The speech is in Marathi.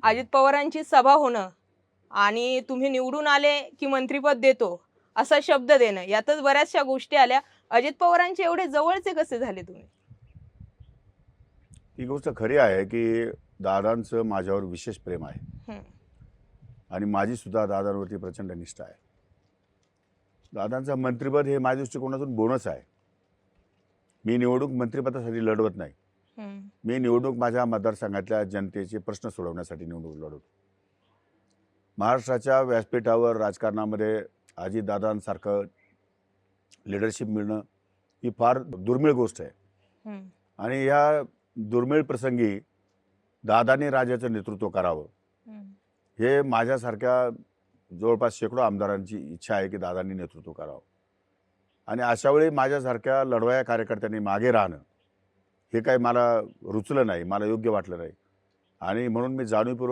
अजित पवारांची सभा होणं आणि तुम्ही निवडून आले की मंत्रिपद देतो असा शब्द देणं, यातच बऱ्याचशा गोष्टी आल्या. अजित पवारांचे एवढे जवळचे कसे झाले तुम्ही? ही गोष्ट खरी आहे की दादांचं माझ्यावर विशेष प्रेम आहे हं, आणि माझी सुद्धा दादांवरती प्रचंड निष्ठा आहे. दादांचं मंत्रिपद हे माझ्या दृष्टिकोनातून बोनस आहे. मी निवडणूक मंत्रिपदासाठी लढवत नाही. हं, मी निवडणूक माझ्या मतदारसंघातल्या जनतेचे प्रश्न सोडवण्यासाठी निवडणूक लढवतो. महाराष्ट्राच्या व्यासपीठावर राजकारणामध्ये अजितदादांसारखं लिडरशिप मिळणं ही फार दुर्मिळ गोष्ट आहे हं, आणि या दुर्मिळ प्रसंगी दादांनी राज्याचं नेतृत्व करावं हं. हे माझ्यासारख्या जवळपास शेकडो आमदारांची इच्छा आहे की दादांनी नेतृत्व करावं. आणि अशावेळी माझ्यासारख्या लढवया कार्यकर्त्यांनी मागे राहणं हे काही मला रुचलं नाही, मला योग्य वाटलं नाही आणि म्हणून मी जाणीवपूर्वक